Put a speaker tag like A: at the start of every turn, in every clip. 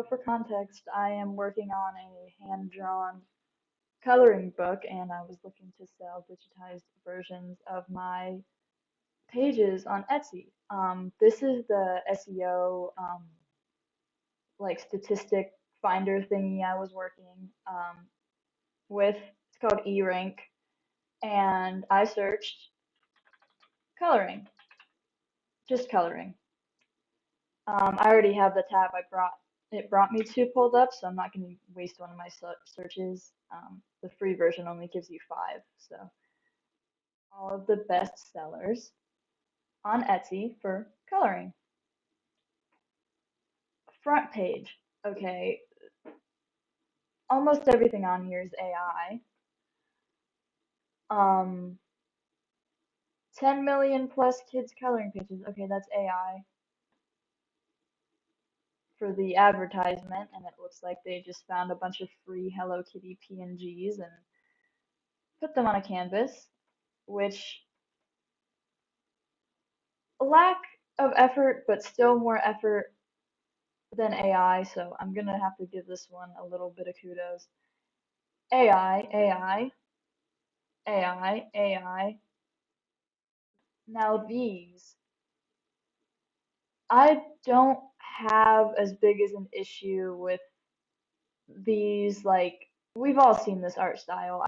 A: for context, I am working on a hand-drawn coloring book, and I was looking to sell digitized versions of my pages on Etsy. This is the SEO like statistic finder thingy I was working with. It's called eRank, and I searched coloring, just coloring. I already have the tab it brought me to pulled up, so I'm not going to waste one of my searches. The free version only gives you five, so all of the best sellers on Etsy for coloring. Front page. Okay, almost everything on here is AI. 10 million plus kids coloring pages. Okay, that's AI for the advertisement, and it looks like they just found a bunch of free Hello Kitty PNGs and put them on a canvas, which lack of effort, but still more effort than AI, so I'm gonna have to give this one a little bit of kudos. AI, AI, AI, AI. Now these, I don't have as big as an issue with these, like, we've all seen this art style.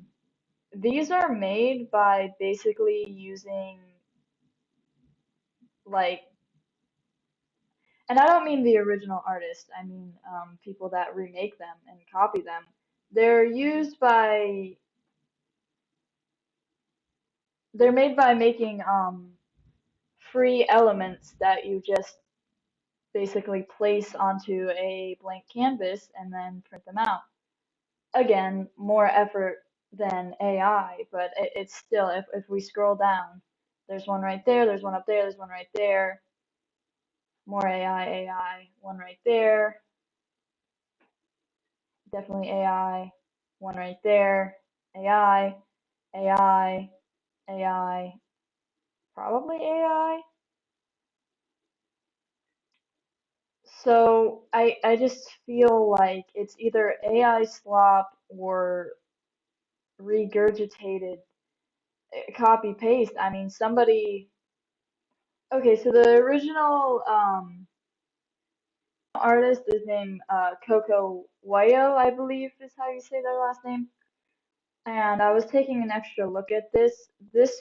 A: These are made by basically using, like, and I don't mean the original artist, I mean people that remake them and copy them. They're used by, they're made by making free elements that you just basically place onto a blank canvas and then print them out. Again, more effort than AI, but it's still, if we scroll down, there's one right there, there's one up there, there's one right there, more AI, AI, one right there, definitely AI, one right there, AI, AI, AI, probably AI. So I just feel like it's either AI slop or regurgitated copy paste. I mean, somebody. Okay, so the original artist is named Coco Wayo, I believe is how you say their last name. And I was taking an extra look at this. This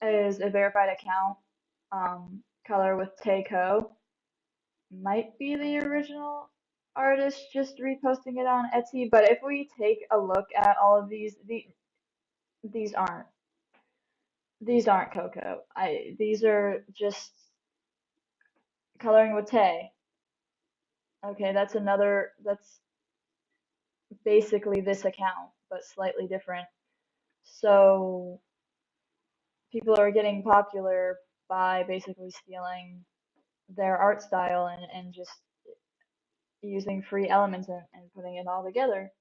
A: is a verified account, color with Teiko. Might be the original artist just reposting it on Etsy, but if we take a look at all of these aren't these aren't Coco. These are just coloring with Tay. Okay, that's basically this account, but slightly different. So people are getting popular by basically stealing their art style and just using free elements and putting it all together.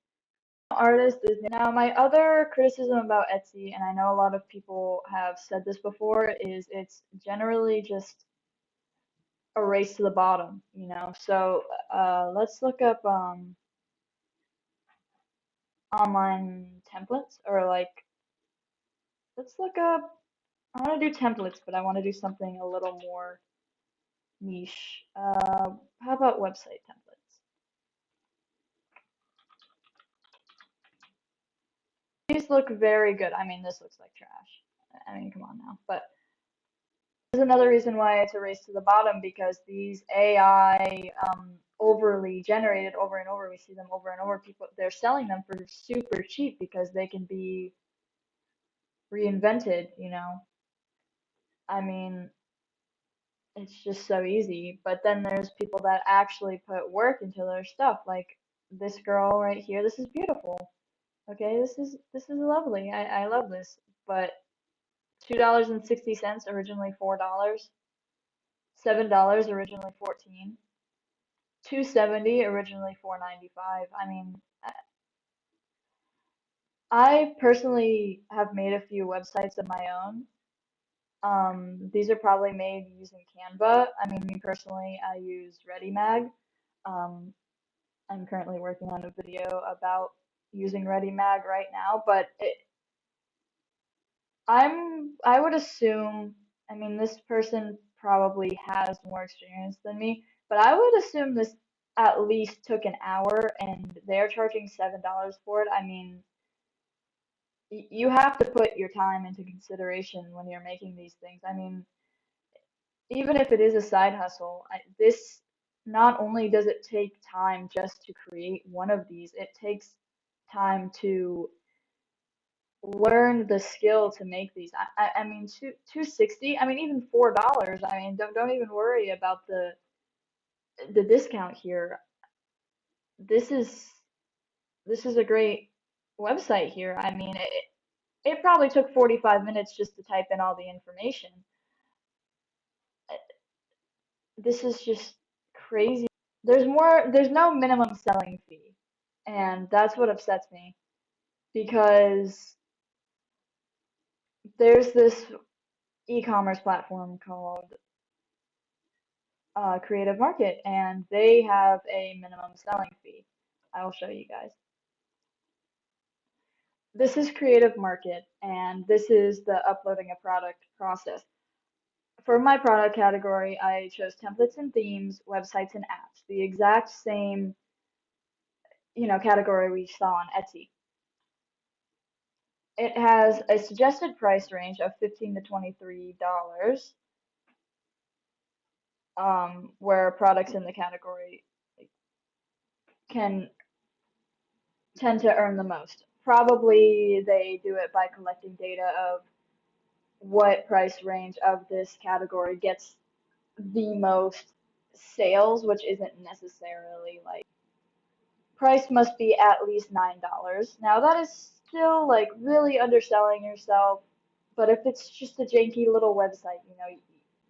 A: Artist is now my other criticism about Etsy, and I know a lot of people have said this before, is it's generally just a race to the bottom, you know. So let's look up online templates or like let's look up. I want to do templates, but I want to do something a little more niche. How about website templates? These look very good. I mean, this looks like trash. I mean, come on now. But there's another reason why it's a race to the bottom because these AI overly generated over and over, we see them over and over. People, they're selling them for super cheap because they can be reinvented, you know. I mean, it's just so easy. But then there's people that actually put work into their stuff, like this girl right here. This is beautiful. Okay, this is lovely. I love this. But $2.60 originally $4. $7 originally 14. 270 originally 495. I mean, I personally have made a few websites of my own. These are probably made using Canva. I mean, me personally, I use ReadyMag. Um, I'm currently working on a video about using ReadyMag right now, but I would assume, I mean, this person probably has more experience than me, but I would assume this at least took an hour and they're charging $7 for it. I mean, you have to put your time into consideration when you're making these things. I mean, even if it is a side hustle, this not only does it take time just to create one of these, it takes time to learn the skill to make these. I mean, 260. I mean, even $4. I mean, don't even worry about the discount here. This is this is a great website here. I mean, it probably took 45 minutes just to type in all the information. This is just crazy. There's no minimum selling fee, and that's what upsets me because there's this e-commerce platform called Creative Market, and they have a minimum selling fee. I will show you guys. This is Creative Market, and this is the uploading a product process. For my product category, I chose templates and themes, websites and apps, the exact same, category we saw on Etsy. It has a suggested price range of $15 to $23, where products in the category can tend to earn the most. Probably they do it by collecting data of what price range of this category gets the most sales, which isn't necessarily like price must be at least $9. Now that is still like really underselling yourself, but if it's just a janky little website,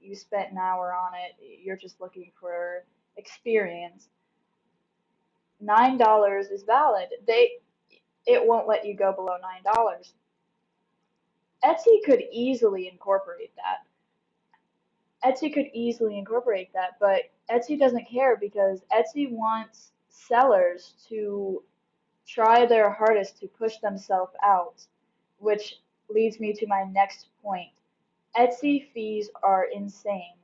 A: you spent an hour on it, you're just looking for experience. $9 is valid. It won't let you go below $9. Etsy could easily incorporate that. Etsy could easily incorporate that, but Etsy doesn't care because Etsy wants sellers to try their hardest to push themselves out, which leads me to my next point. Etsy fees are insane.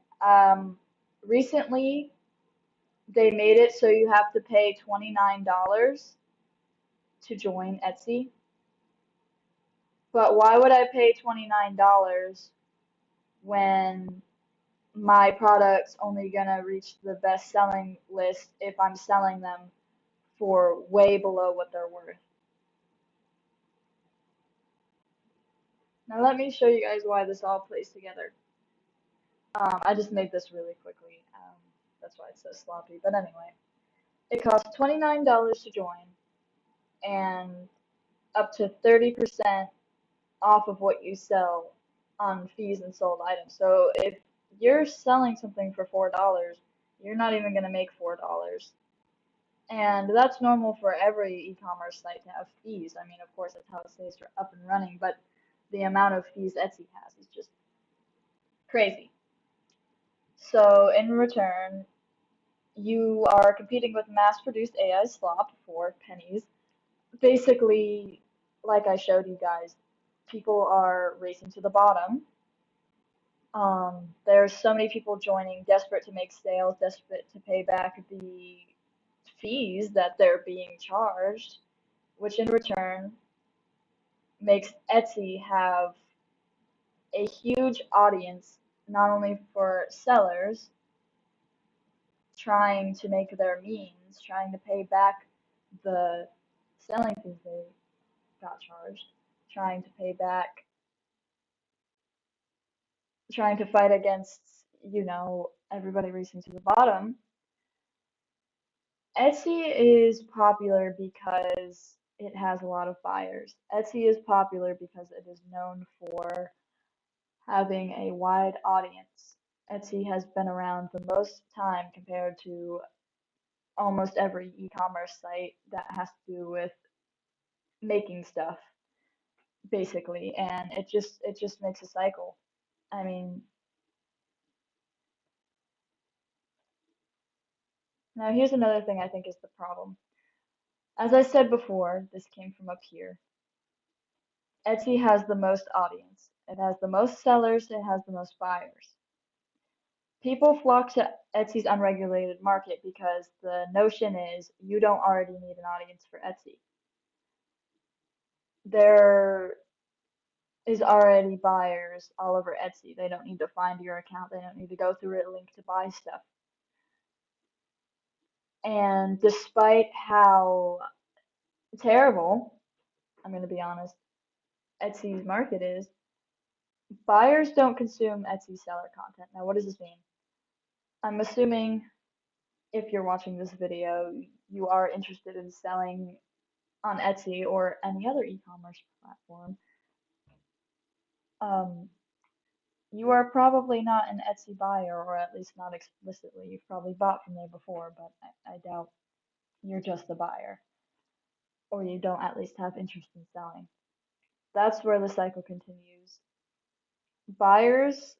A: Recently, they made it so you have to pay $29 to join Etsy. But why would I pay $29 when my product's only gonna reach the best selling list if I'm selling them for way below what they're worth? Now let me show you guys why this all plays together. I just made this really quickly. That's why it's so sloppy. But anyway, it costs $29 to join and up to 30% off of what you sell on fees and sold items. So if you're selling something for $4, you're not even going to make $4. And that's normal for every e-commerce site to have fees. I mean, of course, that's how it stays up and running, but the amount of fees Etsy has is just crazy. So in return, you are competing with mass-produced AI slop for pennies. Basically, like I showed you guys, people are racing to the bottom. There's so many people joining, desperate to make sales, desperate to pay back the fees that they're being charged, which in return makes Etsy have a huge audience, not only for sellers trying to make their means, trying to pay back the selling fees they got charged, trying to pay back, trying to fight against, everybody racing to the bottom. Etsy is popular because it has a lot of buyers. Etsy is popular because it is known for having a wide audience. Etsy has been around the most time compared to almost every e-commerce site that has to do with making stuff, basically, and it just makes a cycle. I mean, Now, here's another thing I think is the problem. As I said before, this came from up here. Etsy has the most audience. It has the most sellers. It has the most buyers. People flock to Etsy's unregulated market because the notion is you don't already need an audience for Etsy. There is already buyers all over Etsy. They don't need to find your account. They don't need to go through a link to buy stuff. And despite how terrible, I'm going to be honest, Etsy's market is, buyers don't consume Etsy seller content. Now, what does this mean? I'm assuming if you're watching this video, you are interested in selling on Etsy or any other e-commerce platform. Um, you are probably not an Etsy buyer, or at least not explicitly. You've probably bought from there before, but I doubt you're just a buyer, or you don't at least have interest in selling. That's where the cycle continues. Buyers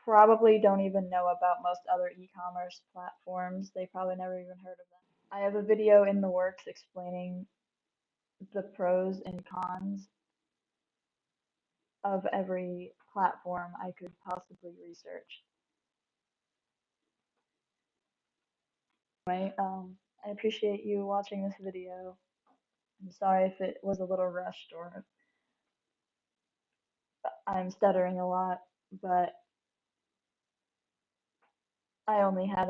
A: probably don't even know about most other e-commerce platforms. They probably never even heard of them. I have a video in the works explaining the pros and cons of every platform I could possibly research. Anyway, I appreciate you watching this video. I'm sorry if it was a little rushed or I'm stuttering a lot, but I only had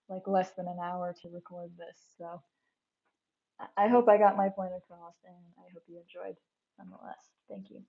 A: like less than an hour to record this, so I hope I got my point across and I hope you enjoyed nonetheless. Thank you.